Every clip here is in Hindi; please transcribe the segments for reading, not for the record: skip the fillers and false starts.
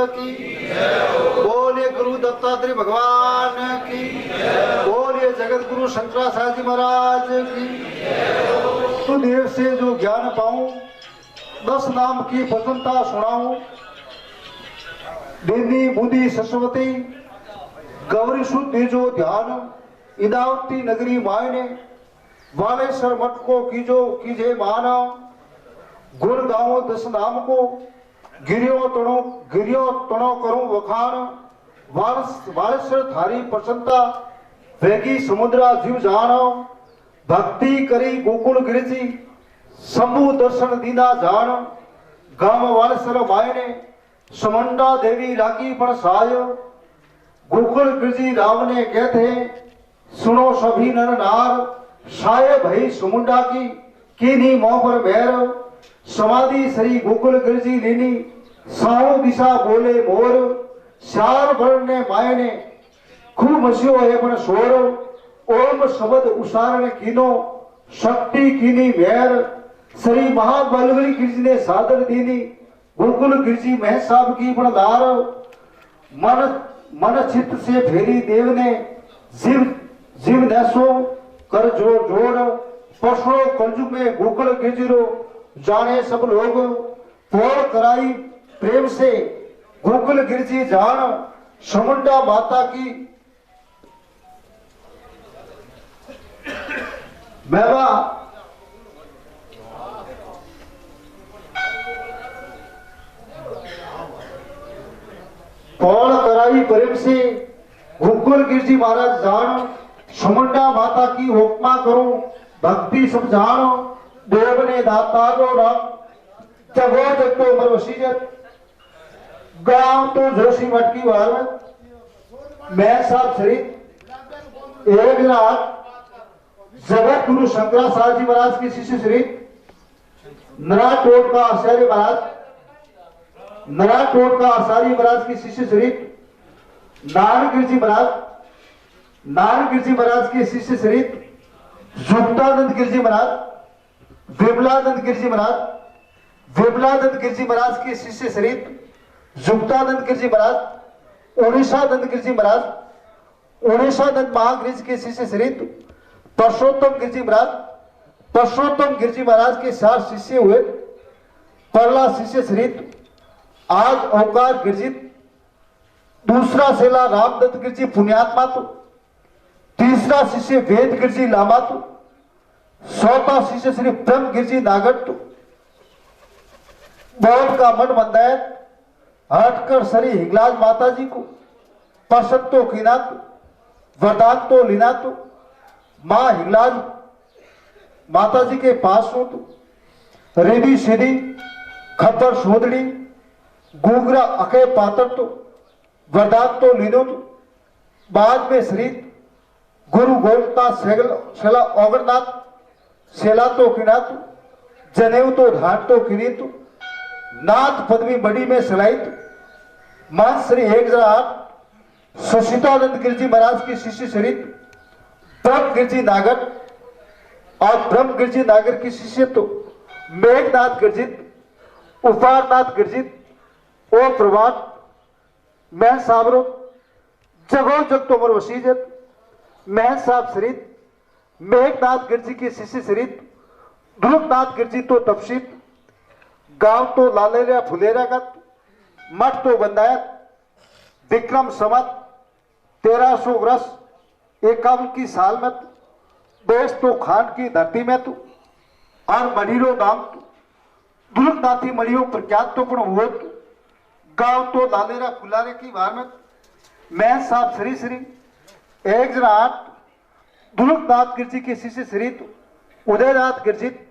की, बोलिए गुरु दत्तात्रेय भगवान की, बोलिए जगत गुरु शंकराचार्य जी महाराज की। तो देव से जो ज्ञान पाऊं, 10 नाम की प्रसन्नता सुनाऊं। देवी बुद्धि सरस्वती गौरी शुद्ध जो ध्यान, इदावती नगरी मायने वालेश्वर मठ को कीजे माना। गुण गाओ 10 नाम को, गिरियो तणो करूं वखान। वालेश्वर थारी प्रसन्नता, वेगी समुद्रा जीव जानो। भक्ति करी गोकुल गिरजी, शंभु दर्शन दीना जान। गाम वालेश्वर मायने समंडा देवी राखी पण साय। गोकुल गिरजी राम ने कहते, सुनो सभी नर नार। साय भई सुमुंडा की, कीनी मोह पर बैर। समाधि श्री गोकुल गिरजी लीनी, साओ दिशा बोले मोर। शार भर ने मायने खूब मस्यो है पण शोर। ओम शब्द उच्चारण कीनो, शक्ति कीनी वैर। श्री महाबलगरी गिरजी ने सादर दीनी, गोकुल गिरजी मह साहब की पण दार। मन चित्त से फेरी देव ने, जीव नैसो कर जोड़। परसों कलयुग में गोकुल गिरजिरो, जाने सब लोग। पोल कराई प्रेम से गोकुल गिरजी जान। समुंडा माता की मैवा पोल कराई प्रेम से गोकुल गिरजी महाराज जान। समुंडा माता की उपमा करूं, भक्ति सब जानो। देव ने दातारो राम, जगो जगतो मर वसीयत। गांव तो जोशी मठ की वार में मैं साहब श्री एक रात जगत गुरु शंकराचार्य जी महाराज के शिष्य श्री नराटोट का आचार्य महाराज, नराटोट का आचार्य महाराज के शिष्य श्री नारायण गिरजी महाराज, नारायण गिरजी महाराज के शिष्य श्री जुक्तानंद गिरजी महाराज, विमलानंद गिरजी महाराज, विमलानंद गिरजी महाराज के शिष्य श्री जुक्तानंद गिरजी महाराज, उड़ीसानंद गिरजी महाराज, उड़ीसानंद महागिरिज के शिष्य श्री परसोत्तम गिरजी महाराज, परसोत्तम गिरजी महाराज के 4 शिष्य हुए। पहला शिष्य श्री आज ओंकार गिरजी, दूसरा सेला रामदत्त गिरजी पुण्यात्मा, तीसरा शिष्य वेद गिरजी लामा, चौथा शिष्य श्री ब्रह्म गिरजी नागट। बौद्ध का मन मंदायत हटकर श्री हिंगलाज माता जी को पसंद तो कीना, वरदान तो लीना। तो मां हिंगलाज माता जी के पास हो तो रेडी सीधी खबर सोदड़ी गुगरा अके पात्र तो वरदान तो लीनो। तो बाद में श्री गुरु गोरखनाथ शेला ओगरनाथ शेला तो किनात, जनेऊ तो ढाट तो किनीत, नाथ पदवी बड़ी में सलाहित। मान श्री 1008 सचितानंद गिरजी महाराज की शिष्य श्री ब्रह्म गिरजी नागर और ब्रह्म गिरजी नागर की शिष्य तो मेघनाथ गिरजित, उपारनाथ गिरजित, ओ प्रभात मैं साबरो जगो जग तोमर वसीजत। मैं साहब श्री मेघनाथ गिरजी के शिष्य श्री ध्रुवनाथ गिरजी तो तपसित। गांव तो लालेरा फुलेरा का, मठ तो बंदायत। विक्रम संवत 1300 वर्ष 51 की साल में देश तो खान की धरती में तू और मणिरो नाम तू ध्रुवनाथी मणियों प्रख्यात तो पण हुआ। गांव तो लालेरा फुलारे की वार में मैं साहब श्री 1008 ध्रुवनाथ गिरजी के शिष्य श्री उदयनाथ गिरजित,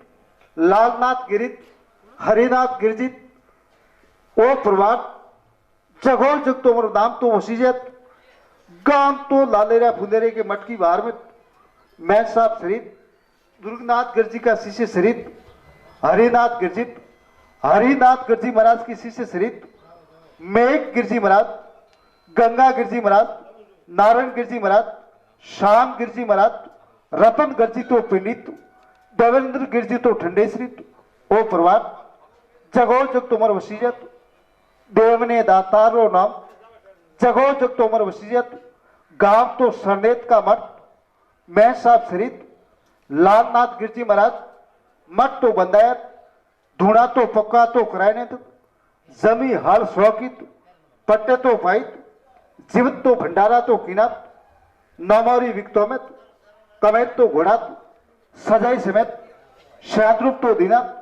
लालनाथ गिरित, हरिनाथ गिरजित, ओ प्रभात जगो जग तो मर नाम तो वसीजत। गांव तो लालेरा फुलेरे के मठ की बाहर में मैं साहब श्री दुर्गनाथ गिरजी का शिष्य श्री हरिनाथ गिरजित, हरिनाथ गिरजी महाराज की शिष्य श्री मेघ गिरजी महाराज, गंगा गिरजी महाराज, नारायण गिरजी महाराज, श्याम गिरजी महाराज, रतन गिरजी तो पंडित, देवेंद्र गिरजी तो ठंडेश्री, ओ प्रभात जगो जग तुमर वसीजत। देवने दातारो नाम जगो जग तोमर वसीयत गांव तो सरनेत का मठ मैं साहब शरीत लालनाथ गिरजी महाराज मठ तो बंदायत धूणा तो पक्का तो करायने तो जमी हाल शौकित पट्टे तो फाइट जीवित तो भंडारा तो किनात नमौरी विक्तो में कमेत तो घोड़ात सजाई समेत शाद्रूप तो दिनात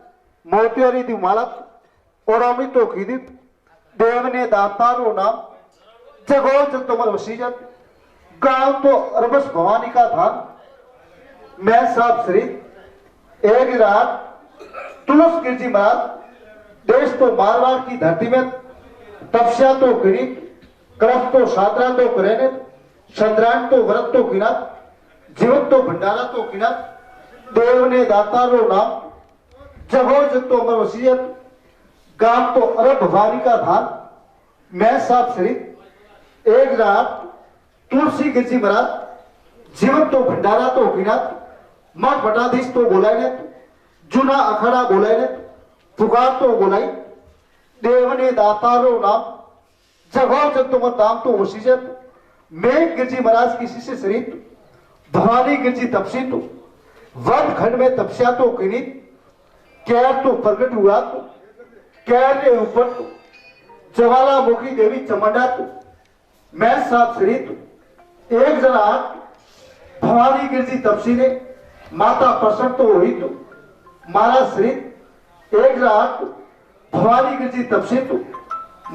मोतियोरी दी मालत ओरामी तो खीदित देवने दातारो नाम जगो जग तोमर वसीयत गांव तो अरबस भवानी का धाम मैं साहब श्री एक रात तुलस गिरजी महाराज देश तो मारवाड़ की धरती में तपस्या तो गिरी करफ तो सादरा तो करेने चंद्रायण तो व्रत तो किनात जीवत तो भंडारा तो किनात देवने दातारो नाम जगो जग तो अमर वसीयत गांव तो अरब भवानी का धाम मैं साहब श्री एक रात तुलसी गिरजी महाराज जीवन तो भंडारा तो किनात मठ भटाधीश तो बोलायने जूना अखाड़ा बोलायने पुकार तो बोलाई देवने दातारो नाम जगो जग तुमर दाम तो वसीयत मैं गिरजी महाराज की शिष्य शरीत भवानी गिरजी तपसी तो वन खंड में तपस्या तो किनित कैर तो प्रकट हुआ तो कैर के ऊपर तो ज्वालामुखी देवी चमंडा तो मैं साहब शरीत एक जरा भवानी गिरजी तपसी ने माता प्रसन्न तो हुई तो महाराज शरीत एक रात भवानी गिरजी तपसी तो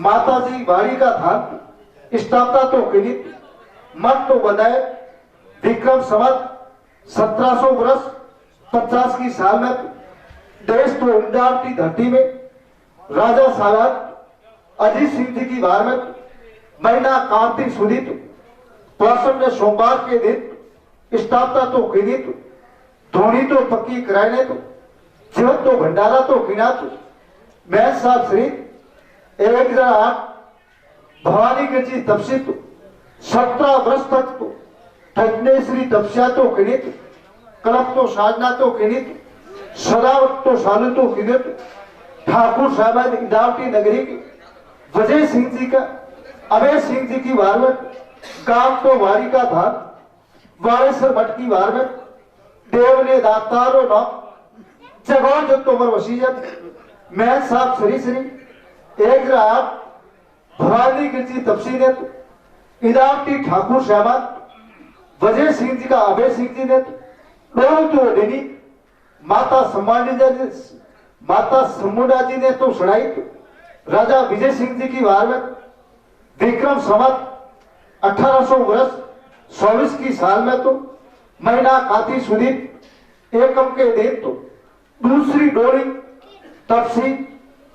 माता जी बाड़ी का धान स्थापना तो किनित मठ तो बनाए विक्रम संवत 1700 वर्ष 50 की साल में देश तो इंडार की धरती में राजा साहब अजीत सिंह जी की बार में महीना कार्तिक सुदित प्रसन्न सोमवार के दिन स्थापना तो किनित धोनी तो पक्की कराने तो जीवन तो भंडारा तो किना तो मैं साहब श्री एक रात भवानी गिरजी तपसी तो 17 वर्ष तक तो ठगने श्री तपस्या तो किनित कलप तो साधना तो किनित सदावत तो सालू तो किनित ठाकुर साहब इंदावटी नगरी की वजय सिंह जी का अभय सिंह जी की वार में गांव तो वारी का धान वारेसर मठ की वार में देवने दातारो नाम जगो जग तोमर वसीयत मैं साहब श्री श्री एक रात भवानी गिरजी तपसी ने इदावती ठाकुर साहब वजय सिंह जी का अभय सिंह जी ने दोनों तो देनी माता समुंडा जी ने तो सुनाई राजा विजय सिंह जी की वार में विक्रम संवत 1800 वर्ष 24 की साल में तो महीना काती सुदीप एकम के दिन तो दूसरी डोली तपसी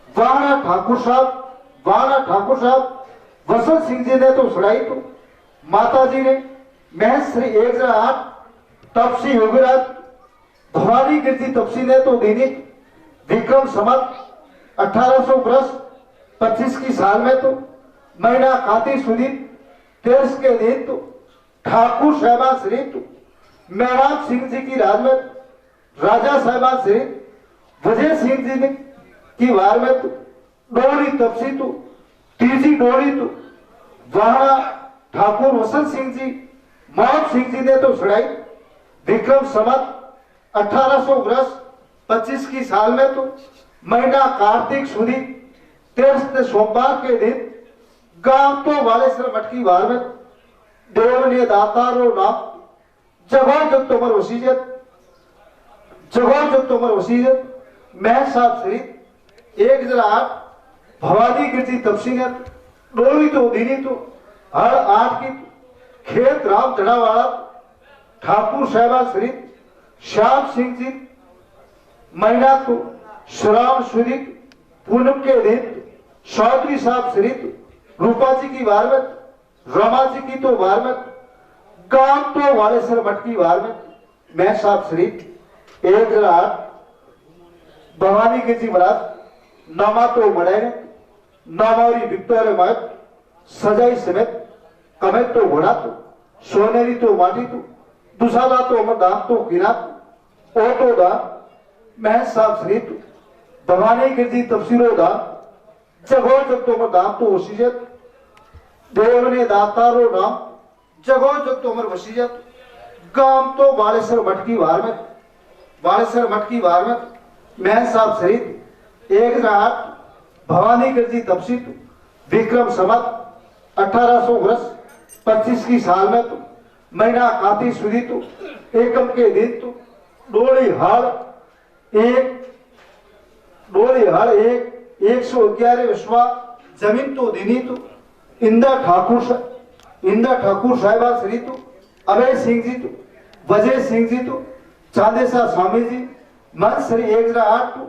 वाणा ठाकुर साहब वसंत सिंह जी ने तो सुनाई तो माता जी ने महज श्री 108 तपसी योगीराज भवानी गिरजी तपसी ने तो दैनिक विक्रम संवत 1800 वर्ष 25 की साल में तो महीना काती सुदीप 23 के दिन तो ठाकुर साहबान श्री तो मेहराब सिंह जी की राज में राजा साहबान श्री वजय सिंह जी ने की वार में तो डोली तपसी तो तीसरी डोली तो वहां ठाकुर वसंत सिंह जी मोहन सिंह जी ने तो छुड़ाई विक्रम संवत 1800 वर्ष 25 की साल में तो महीना कार्तिक सुदी 23 सोमवार के दिन गांव तो वालेश्वर मठ की वार में देवने दातारो नाम जगो जग तोमर वसीयत मैं साहब श्री एक जरा भवानी गिरजी तपसी ने डोली तो दीनी तो हर आठ की खेत राम चढ़ावाड़ा ठाकुर साहबा श्री श्याम सिंह जी महीना तो श्रावण सुदी पूनम के दिन चौधरी साहब श्री रूपा जी की वार में रमा जी की तो वार में गांव तो वालेश्वर मठ की वार में मैं साहब श्री एक रात भवानी गिरजी महाराज नामा तो मड़े नामावरी विक्टोरिया मठ सजाई समेत कमेत तो घोड़ा तो सोनेरी तो माटी तो दुसाला तो अमर दाम तो गिरा ओ तो दा मैं साहब श्री भवानी गिरजी तफसीरो दा जगो जग तो अमर दाम तो वसीयत देव ने दातारो नाम जगो जग तो अमर वसीयत गाम तो बालेश्वर मटकी वार में बालेश्वर मटकी वार में महन साहब शरीफ 1 भवानी गिरजी तपसित विक्रम संवत 1800 वर्ष 25 की साल में तो महीना काती सुधी तो एकम के दिन तो डोली हाल एक 111 विश्वा जमीन तो दिनी तो इंदा ठाकुर साहिबा श्री तो अभय सिंह जी तो वजय सिंह जी तो चांदेसा स्वामी जी मन श्री 108 तो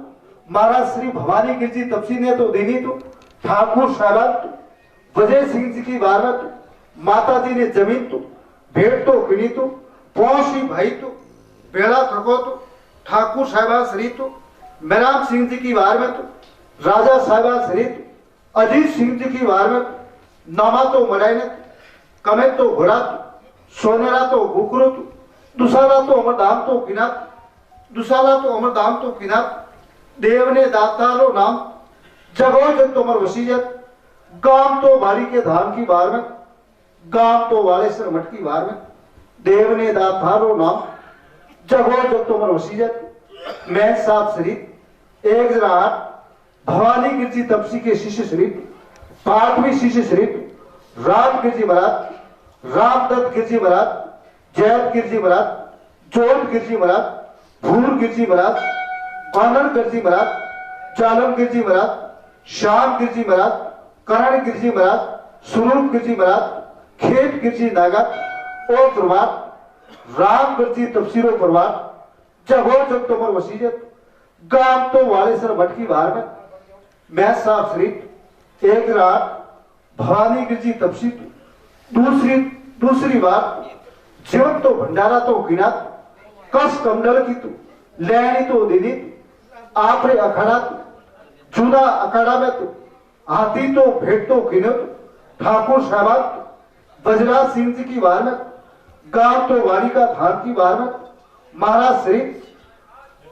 महाराज श्री भवानी गिरजी तपसी ने तो दिनी तो ठाकुर साहिबा तो वजय सिंह जी की बारत माता जी ने जमीन तो भेंट तो किनी तो पौशी भाई तो बेड़ा थको तो ठाकुर साहिबा श्री तो मेराम सिंह जी की वार में तो राजा साहिबा श्री तो अजीत सिंह जी की वार में नामा तो मरायने कमे तो घोड़ा तो सोनेरा तो बुकरो तो दुसाला तो अमरधाम तो किनात देव ने दातारो नाम जगो जग तो अमर वसीयत गाम तो बाड़ी के धाम की बार में गाम तो वालेश्वर मठ की बार में देव ने दातारो नाम जगो जग तो अमर वसीयत मैं साहब शरीफ 108 भवानी गिरजी तपसी के शिष्य शरीफ 5वीं शिष्य शरीफ राम गिरजी महाराज रामदत्त गिरजी महाराज जैत गिरजी महाराज जोत गिरजी महाराज भूर गिरजी महाराज बानर गिरजी महाराज चालम गिरजी महाराज श्याम गिरजी महाराज करण गिरजी महाराज स्वरूप गिरजी महाराज खेत गिरजी नागा और प्रभात राम गिरजी तफसीरो प्रभात जगो जग तोमर वसीयत गाम तो वालेश्वर मठ की बार में मैं साहब शरीफ 1 रात भवानी गिरजी तपसी दूसरी बात जीवन तो भंडारा तो गिना कस कमडल की तो लैनी तो दिनी आपरे अखाड़ा जूना अखाड़ा में तो हाथी तो भेंट तो गिनो ठाकुर साहब बजराज सिंह जी की बार में गांव तो वारी का धान की बार में महाराज शरीफ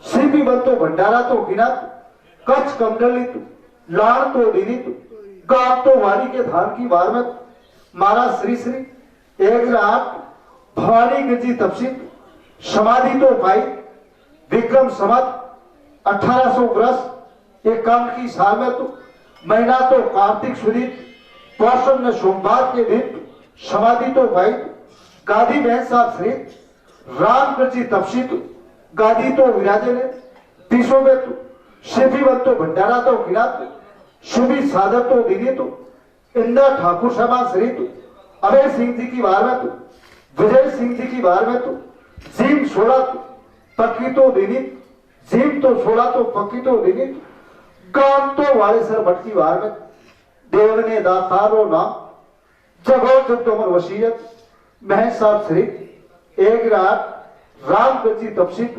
श्री बन तो भंडारा तो गिना कच्छ कमडली तो लाड़ तो दिनी तो गांव तो वारी के धान की बार में महाराज श्री 1 रात भवानी गिरजी तपसित समाधि तो पाई विक्रम संवत 1800 वर्ष 51 की साल में तो महीना तो कार्तिक सुदी पौषण सोमवार के दिन समाधि तो पाई गादी बहन साहब श्री राम गिरजी तपसित गादी तो विराजे ने तीसों में तो शिफीवन तो भंडारा तो गिरा तो शुभी साधर तो दिनी तो इंदा ठाकुर साहब श्री तो अभय सिंह जी की बार में तो विजय सिंह जी की बार में तो जीम 16 तो पक्की तो दिनी जीम तो 16 तो पक्की तो दिनी गाम तो वालेश्वर मठ की बार में देव ने दातारो नाम जगो जग तो अमर वसीयत महन साहब श्री 1 रात राम गिरजी तपसित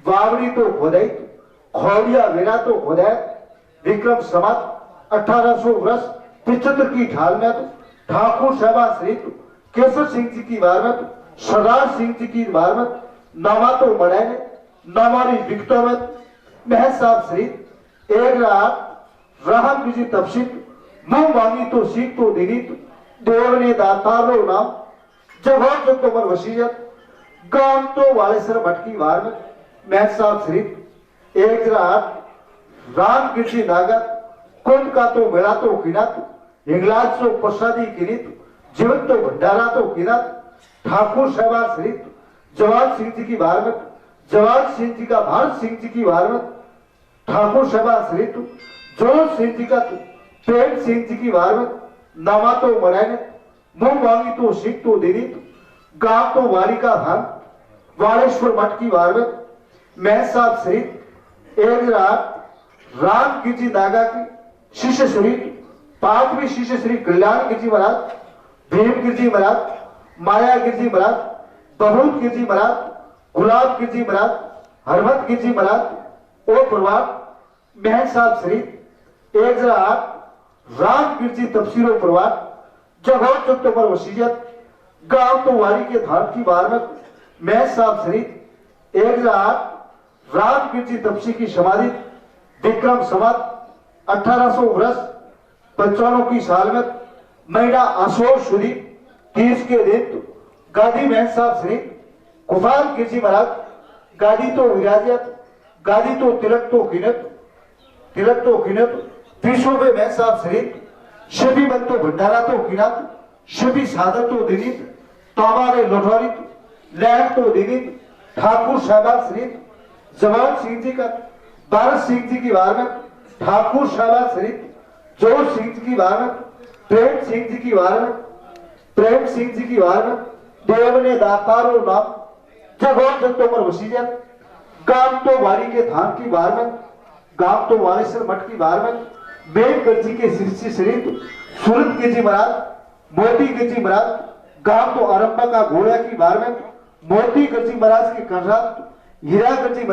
वावड़ी तो खोदाई खोलिया वेरा तो खोदाय विक्रम संवत 1800 वर्ष 75 की ढाल में तो ठाकुर साहब श्री केशव सिंह जी की बार में सरदार सिंह जी की बार में नामा तो बढ़ाए नामारी विकटों में महन साहब श्री 1 रात राम गिरजी तपसित मुंह मांगी तो सीख तो दिनी तो देव ने दातारो नाम जगह जग तो अमर वसीयत गांव तो वालेश्वर मठ की बार में महन साहब श्री 1 रात राम गिरजी नागत कुंड का तो मेला तो किनात हिंगलाज तो प्रसादी किनित जीवन तो भंडारा तो किनात ठाकुर साहब श्री जवान सिंह जी की बार में जवान सिंह जी का भारत सिंह जी की बार में ठाकुर साहब श्री जोर सिंह जी का प्रेम सिंह जी की बार में नामा तो मनाए मुंह मांगी तो सिख तो दिनी गांव तो वारी का धान वालेश्वर मठ की बार में मैं साहब श्री 1 रात राम गिरजी नागा की शिष्य श्री 5वीं शिष्य श्री कल्याण गिरजी महाराज भीम गिरजी महाराज माया गिरजी महाराज बहुत गिरजी महाराज गुलाब गिरजी महाराज हरमत गिरजी महाराज और प्रभात महन साहब श्री 1 रात राम गिरजी तफसीरो प्रभात जगह जग तो अमर वसीयत गांव तो वारी के धान की बार में महन साहब श्री 1 रात राम गिरजी तपसी की समाधि विक्रम संवत 1800 वर्ष 95 साल में महीना आशोर शुरी 30 के दिन गादी महन साहब श्री कुफाल गिरजी महाराज गादी तो विराजियत गादी तो तिलक तो किनत त्रिशोभे महन साहब श्री शबी बन तो भंडारा तो किनत शबी सादर तो दिनित तोमारे लोठौरित लहर तो दिनित ठाकुर साहबान श्री जवान सिंह जी का भारत सिंह जी की वार में ठाकुर साहबान श्री जोर सिंह जी की वार में प्रेम सिंह जी की वार में प्रेम सिंह जी की वार में देव ने दातारो नाम जगोन जगतोमर वसीजत गांव तो वारी के धान की वार में गांव तो वालेश्वर मठ की वार में बेग गंजी के शिष्य शरीर सूरत गिरजी महाराज मोती गिरजी महाराज गांव तो अरंबा का घोड़ा की वार में मोती गिरजी महाराज के कर्रात हीरा गिरजी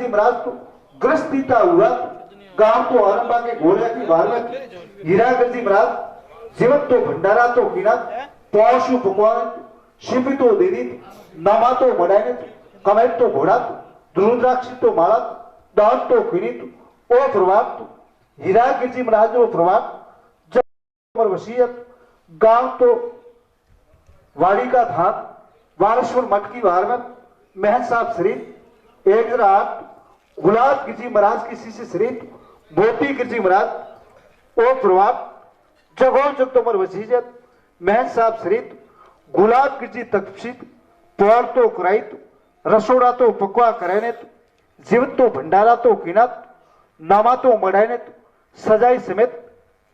महाराज तो ग्रस्तीता हुआ गांव तो अरंबा के घोड़े की बार में हीरा गिरजी महाराज जीवत तो भंडारा तो किना पौशु भगवान शिव तो दिनित नामा तो मडायनित कमेट तो घोड़ा द्रुद्राक्षी तो माला दान तो किनित ओ प्रभाव हीरा गिरजी महाराज जो प्रभाव जब वसीयत गांव तो वाड़ी का धान वालेश्वर मठ की बार में महन साहब श्री 108 गुलाब गिरजी महाराज की शिष्य श्री मोती गिरजी महाराज ओ प्रभाव जगो जगतोमर वसीजत महन साहब श्री गुलाब गिरजी तकशीत पौर तो कराइत रसोड़ा तो पकवा करेनेत जीवित तो भंडारा तो किनात नामा तो मडायनेत सजाई समेत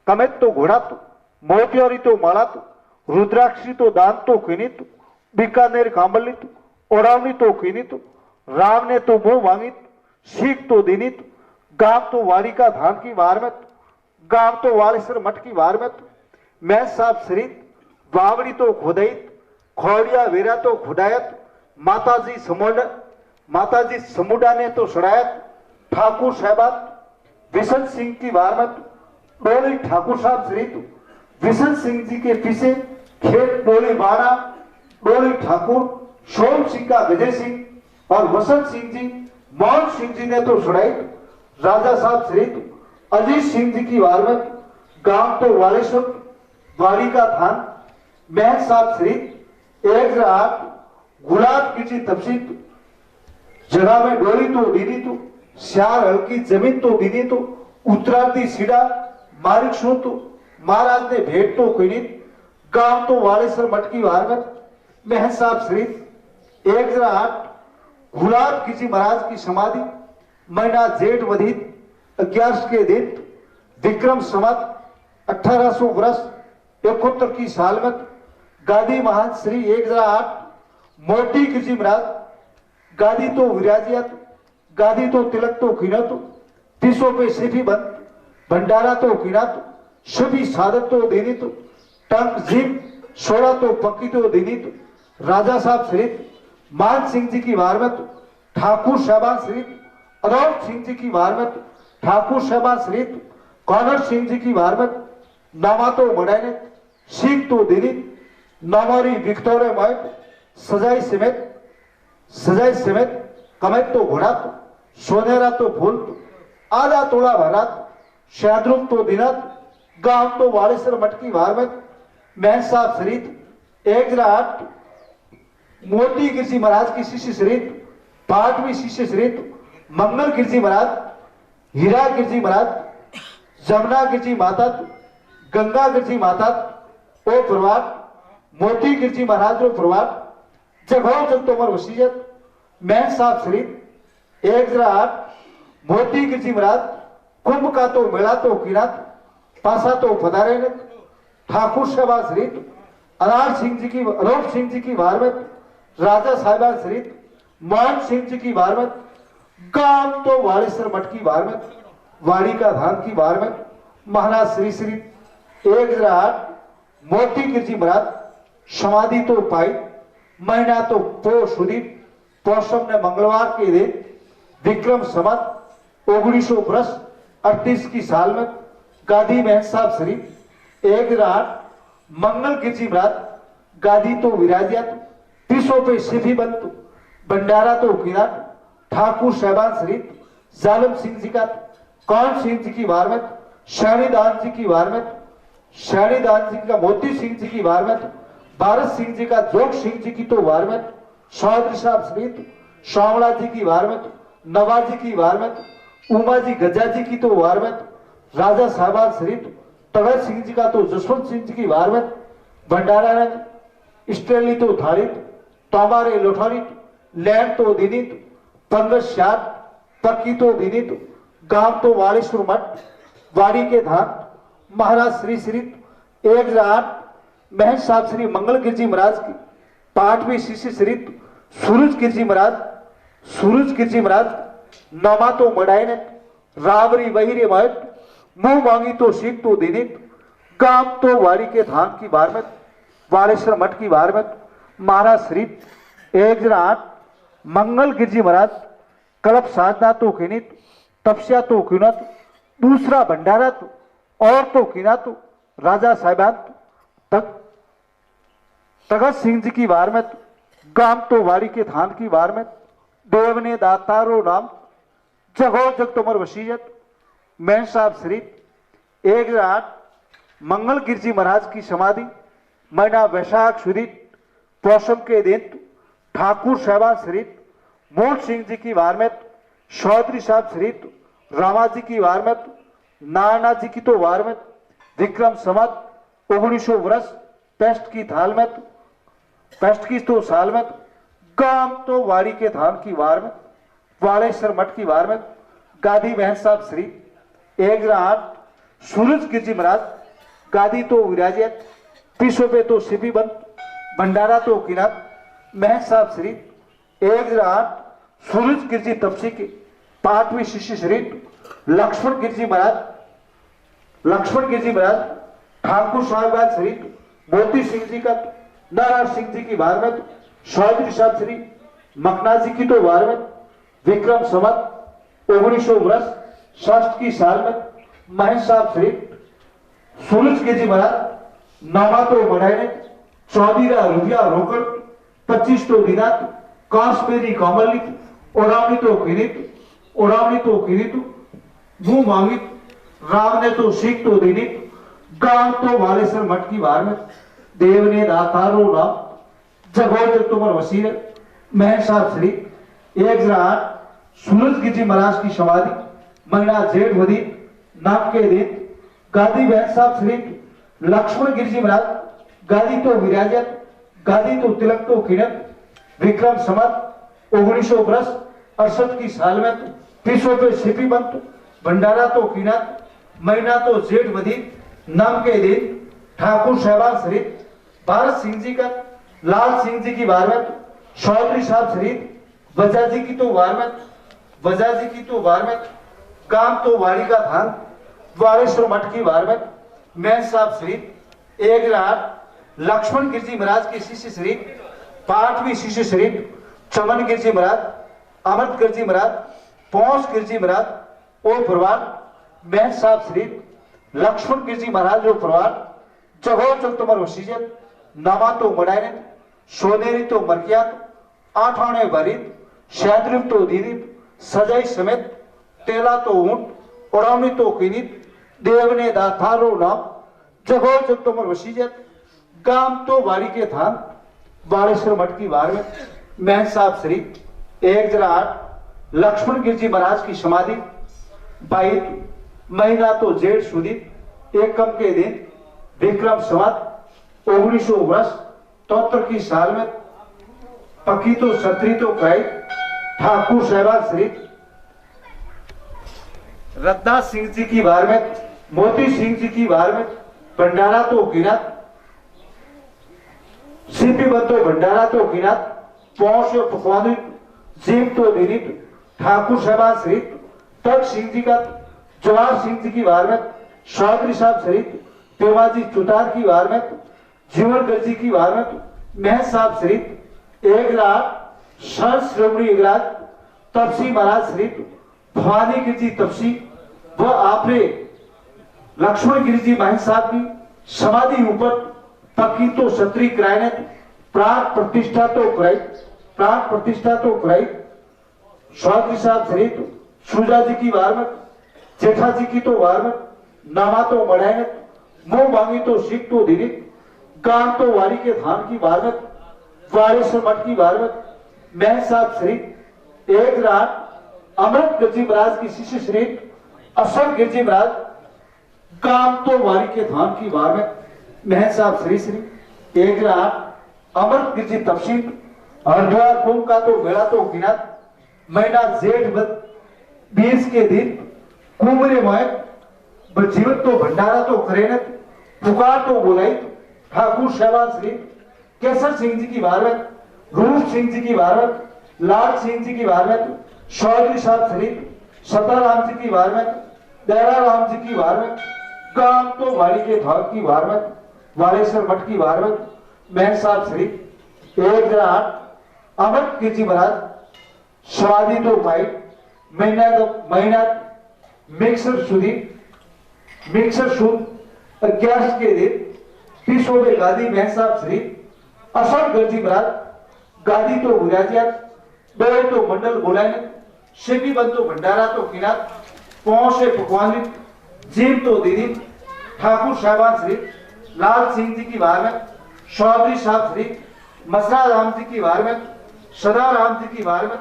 कमेत तो घोड़ात मोतियोरी तो मालात रुद्राक्षी तो दान तो किनित बीकानेर कांबलित ओढ़ावनी तो किनित राम ने तो मुंह मांगित सीख तो दिनित गांव तो वाड़ी का धान की वार में गांव तो वालेश्वर मठ की वार में मैं साहब सरित बावड़ी तो खुदाइत खोड़िया वेरा तो खुदायत माताजी समुडा ने तो सड़ायत ठाकुर साहबान विशन सिंह की वार में डोली ठाकुर साहब सरित विशन सिंह जी के पीछे खेत डोली बाड़ा डोली ठाकुर सोम सिंह का विजय सिंह और वसंत सिंह जी मोहन सिंह जी ने तो सुनाई राजा साहब सरित अजीत सिंह जी की वार में गांव तो वालेश्वर वाड़ी का धान महन साहब सरित 108 गुलाब गिरजी तपसीत जगह में डोली तो दीदी तो श्यार हल्की जमीन तो दीदी तो उत्तरार्थी सीधा मारिक सो तो महाराज ने भेंट तो किनित गांव तो वालेश्वर मठ की वार में महन साहब सरित 108 गुलाब गिरजी महाराज की समाधि महीना जेठ वधित 11 के दिन विक्रम संवत 1800 वर्ष 71 की साल में गादी महान श्री 108 मोती गिरजी महाराज गादी तो विराजियत गादी तो तिलक तो किनत तीसों पे सिफी बंद भंडारा तो किनत सभी सादत तो दिनित टंक जीप सोड़ा तो पक्की तो दिनित राजा साहब सरित मान सिंह जी की वार में ठाकुर साहबान सरित अदौल सिंह जी की वार में ठाकुर साहबान सरित कौनर सिंह जी की वार में नामा तो मडायने सीख तो दिनित नामारी विक्टोरे माइट सजाई समेत कमेत तो घोड़ा तो सोनेरा तो फूल तो आधा तोड़ा भरात शाद्रुम तो दिनत गांव तो वालेश्वर मठ की वार में महन साहब सरित 108 मोती गिरजी महाराज की शिष्य सरित पाठवी शिष्य सरित मंगल गिरजी महाराज हीरा गिरजी महाराज जमुना गिरजी माता गंगा गिरजी माता ओ प्रभात मोती गिरजी महाराज रो प्रभात जगहो जगतोमर वसीयत महन साहब सरित 108 मोती गिरजी महाराज कुंभ का तो मेला तो किरात पासा तो पधारे ने ठाकुर साहबान सरित अनार सिंह जी की अनूप सिंह जी की वार में राजा साहिबान सरित मान सिंह जी की वार में गांव तो वालेश्वर मठ की वार में वाड़ी का धान की वार में महाराज श्री श्री 108 मोती गिरजी महाराज समाधि तो पाई महीना तो पोष सुधी पौषम ने मंगलवार के दिन विक्रम संवत 1900 वर्ष 38 की साल में गादी महन साहब शरीफ 108 मंगल गिरजी महाराज गादी तो विराजियत तीसों पे सिफी बंत भंडारा तो किरात ठाकुर साहबान शरीफ जालम सिंह जी का कौन सिंह जी की वार में शैणीदान जी की वार में शैणीदान जी का मोती सिंह जी की वार में भारत सिंह जी का जोग सिंह जी की तो वार में चौधरी साहब समेत शामला जी की वार में नवाजी की वार में उमा जी गजा जी की तो वार में राजा साहबान सरित तगड़ सिंह जी का तो जसवंत सिंह जी की वार में भंडारा ने स्टेली तो थालित तोमारे लोठारित लैंड तो दिनित पंगस शाद पक्की तो दिनित गांव तो वालेश्वर मठ वाड़ी के धान महाराज श्री श्री 108 महंत साहब श्री मंगल गिरजी महाराज की 5वीं शिष्य श्री सूरज गिरजी महाराज नामा तो मडाई ने रावरी वहीरे महत मुंह मांगी तो सीख तो दिनित गांव तो वाड़ी के धान की बार में वालेश्वर मठ की बार में महाराज श्री 108 मंगल गिरजी महाराज कल्प साधना तो खिनित तपस्या तो किनत दूसरा भंडारा तो और तो किना तो राजा साहिबान तक तगत सिंह जी की वार में गांव तो वाड़ी के धान की वार में देव ने दातारो नाम जगो जग तुमर वसीयत मैं साहब श्री 108 मंगल गिरजी महाराज की समाधि महीना वैशाख सुदित पौषम के दिन ठाकुर साहबान श्री मोहन सिंह जी की वार में चौधरी साहब श्री रामा जी की वार में नाना जी की तो वार में विक्रम संवत 1900 वर्ष पेस्ट की थाल में पेस्ट की तो साल में गांव तो वाड़ी के धान की वार में वालेश्वर मठ की वार में गादी बहन साहब श्री 108 सूरज गिरजी महाराज गादी तो विराजित पीछो पे तो सिपी बंद भंडारा तो किनात महन साहब श्री 108 सूरज गिरजी तपसी के 5वीं शिष्य श्री लक्ष्मण गिरजी महाराज ठाकुर साहिबान श्री मोती सिंह जी का नारायण सिंह जी की वार में चौधरी साहब श्री मखना जी की तो वार में विक्रम संवत 1900 वर्ष षष्ठ की साल में महेश साहब श्री सूरज गिरजी महाराज नामा तो बढ़ाए 14 रुपया रोकड़ 25 तो दिनात कांसपेरी कमलित ओरावनी तो किनित मुंह मांगित राम ने तो सीख तो दिनित गांव तो वालेश्वर मठ की वार में देव ने दातारो नाम जगो जग तुमर वसीले महन साहब श्री 108 सूरज गिरजी महाराज की समाधि महीना जेठ वदी नाम के दिन गादी बहन साहब श्री लक्ष्मण गिरजी महाराज गादी तो विराजत गादी तो तिलक तो किणत विक्रम संवत 1900 वर्ष 68 की साल में पीछो पे सिपी बंत भंडारा तो किणत महीना तो जेठ वदी नाम के दिन ठाकुर साहबान श्री भारत सिंह जी का लाल सिंह जी की वार में चौधरी साहब श्री वजा जी की तो वार में काम तो वाड़ी का धान वालेश्वर मठ की वार में मैं साहब श्री 108 लक्ष्मण गिरजी महाराज के शिष्य श्री 5वीं शिष्य श्री चमन गिरजी महाराज अमृत गिरजी महाराज पौष गिरजी महाराज ओ परिवार मैं साहब श्री लक्ष्मण गिरजी महाराज जो परिवार जगो जग तुमर वसीयत नामा तो मडायने सोनेरी तो मरकियात आठाने भरित शैद्रिम तो दीनित सजाई समेत तेला तो ऊंट ओरावनी तो किनित देव ने दातारो नाम जगो जग तुमर वसीयत गांव तो वाड़ी के धान वालेश्वर मठ की वार में महन साहब श्री 108 लक्ष्मण गिरजी महाराज की समाधि 22 महीना तो जेठ सुदित एकम के दिन विक्रम संवत 1900 वर्ष 73 की साल में पकी तो छतरी तो कराई ठाकुर साहबान श्री रत्ना सिंह जी की वार में मोती सिंह जी की वार में भंडारा तो गिनत सिपी बंदो भंडारा तो गिनत पौष पकवानी जीव तो दिनित ठाकुर साहबान श्री तक सिंह जी का जवाहर सिंह जी की वार में चौधरी साहब श्री पेवाजी चुतार की वार में जीवन गर्जी की वार में महन साहब श्री 108 संत श्रोमणी इगराज तपसी महाराज श्री भवानी गिरजी तपसी व आपरे लक्ष्मण गिरजी महन साहब की समाधि ऊपर पक्की तो छतरी कराने प्राण प्रतिष्ठा तो कराई चौधरी साहब श्री सुजा जी की वार में जेठा जी की तो वार में नामा तो बढ़ाए मुंह मांगी तो सीख तो दीदी गान तो वारी के धाम की बारमत वारेश्वर मठ की बारमत महन साहब श्री एक रात अमृत गिरजी महाराज की शिष्य श्री असल गिरजी महाराज काम तो वारी के धाम की बारमत महन साहब श्री श्री एक रात अमृत गिरजी तफसील हरिद्वार कुंभ का तो मेला तो गिना महीना जेठ 20 के दिन कुमरे में जीवित तो भंडारा तो करे पुकार तो बोलाई ठाकुर शहबाज श्री केसर सिंह जी की बारवत रूप सिंह जी की बारवत लाल सिंह जी की बारवत चौधरी साहब श्री सताराम जी की बारवत दयारा राम जी की बारवत काम तो वाली के धाम की बारवत वालेश्वर मठ की बारवत महन साहब श्री एक रात अमृत गिरजी महाराज शादी तो भाई महीना मिक्सर सुधी मिक्सर शुद्ध 11 के दिन पीछो में गादी महन साहब श्री असल गिरजी महाराज गादी तो गुराजिया दो तो मंडल बोलाए शिवी बन तो भंडारा तो किना पहुंचे पकवान जीव तो दीदी ठाकुर साहबान श्री लाल सिंह जी की बार में चौधरी साहब श्री मसरा राम जी की बार में सदा राम जी की बार में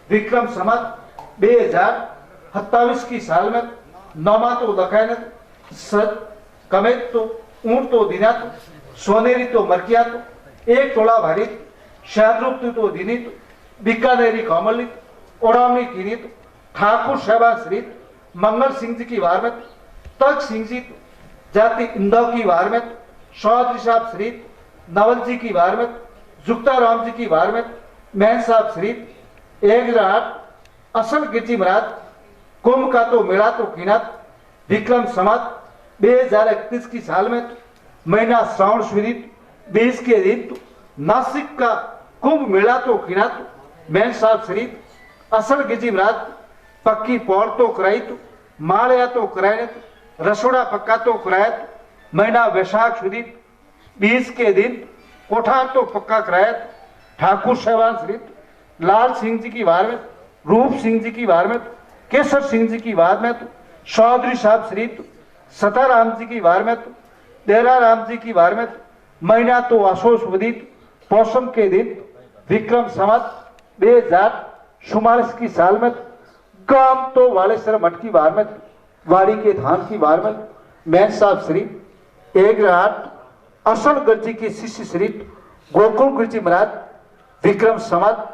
विक्रम संवत 2027 की साल में नौमा तो दखायन कमेत तो ऊंट तो दिनात सोनेरी तो मरकिया तो एक तोला भारी शादरूप तो दिनित बीकानेरी कमलित ओडावनी किनित ठाकुर साहबान श्री मंगल सिंह जी की बार में तक सिंह जी जाति इंदौ की बार में चौधरी साहब श्री नवल जी की बार में जुक्ता राम जी की बार में महन साहब श्री एक रात असल गिरजी महाराज कुंभ का तो मेला तो किनात विक्रम संवत 2031 की साल में महीना श्रावण शुरू 20 के दिन नासिक का कुंभ मेला तो किनात महन साहब श्री असल गिरजी महाराज पक्की पौड़ तो कराई तो माड़या तो कराए रसोड़ा पक्का तो कराया महीना वैशाख शुरू 20 के दिन कोठार तो पक्का कराया ठाकुर साहबान श्री लाल सिंह जी की बार में रूप सिंह जी की बार में केसर सिंह जी की बार में चौधरी साहब श्री सताराम जी की बार में देरा राम जी की बार में महीना तो अशोष उदित पौषम के दिन विक्रम संवत 2044 की साल में काम तो वालेश्वर मठ की बार में वाड़ी के धाम की बार में महन साहब श्री एक रात असल गिरजी के शिष्य श्री गोकुल गिरजी महाराज विक्रम संवत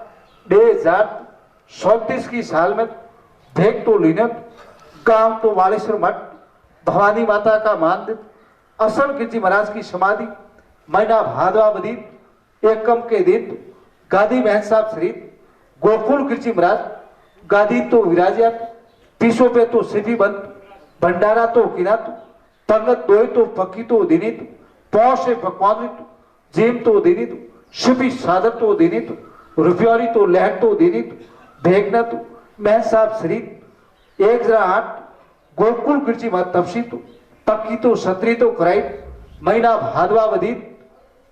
2037 की साल में भेंट तो लीनत गांव तो वालेश्वर मठ भवानी माता का मानदित असल गिरजी महाराज की समाधि महीना भादवा बदीत एकम के दिन गादी महन साहब श्री गोकुल गिरजी महाराज गादी तो विराजिया पीछो पे तो सिद्धि बंद भंडारा तो किनात पंगत दोय तो पक्की तो दिनित पौषे पकवानित जेम तो दिनित शिपी सादर तो दिनित रुपयारी तो लहट तो दिनित भेगनत महन साहब श्री एक रात गोकुल गिरजी मत तपसित पक्की तो सत्री तो कराई महीना भादवा बदीत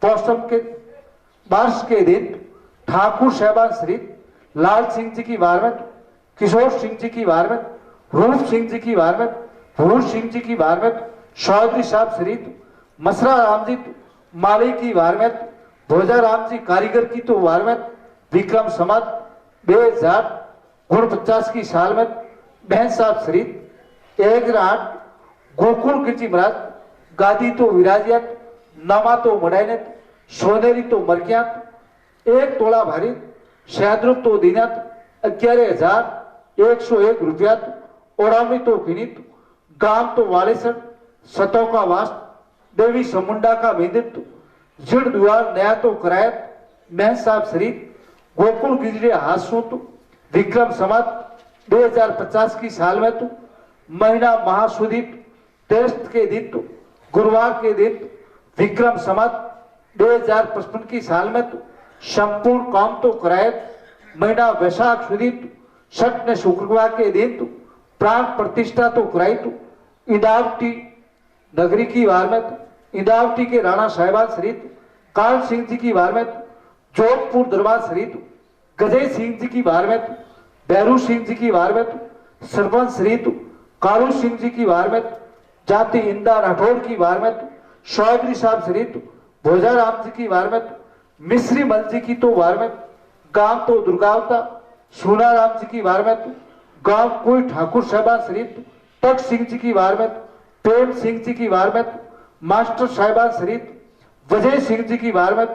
पौषम के बारिश के दिन ठाकुर साहबान श्री लाल सिंह जी की बार में किशोर सिंह जी की बार में रूप सिंह जी की बार में भूर सिंह जी की बार में चौधरी साहब श्री मसरा राम जी माली की बार में भोजा राम जी कारीगर की तो बार में विक्रम संवत 2049 की साल में महन साहब श्री एक रात गोकुल गिरजी महाराज गादी तो विराजिया नामा तो मडायनत सोनेरी तो मरकियात एक तोला भारी शादरूप तो दिनात 11,101 रुपया ओडावनी तो किनित गांव तो वालेसर सतों का वास देवी समुंडा का विदित जिड़ द्वार नया तो करायत महन साहब श्री गोकुल गिरजी हासूत विक्रम संवत 2050 की साल में तो महीना महासुदीप टेस्ट के दिन तो गुरुवार के दिन विक्रम संवत 2055 की साल में तो संपूर्ण काम तो करायत महीना वैशाख सुदीप छठ ने शुक्रवार के दिन तो प्राण प्रतिष्ठा तो कराई तो इंदावटी नगरी की वार में तो इंदावटी के राणा साहिबान श्री काल सिंह जी की वार में तो जोधपुर दरबार श्री तो गजय सिंह जी की वार में तो बैरू सिंह जी की वार में तो सरपंच श्री तो कालू सिंह जी की वार में जाति इंदा राठौर की वार में शौगरी साहब सरित भोजा राम जी की वार में मिश्री मल जी की तो वार में गांव तो दुर्गावता सोना राम जी की वार में गांव कोई ठाकुर साहबा सरित तक सिंह जी की वार में प्रेम सिंह जी की वार में मास्टर साहिबान सरित वजय सिंह जी की वार में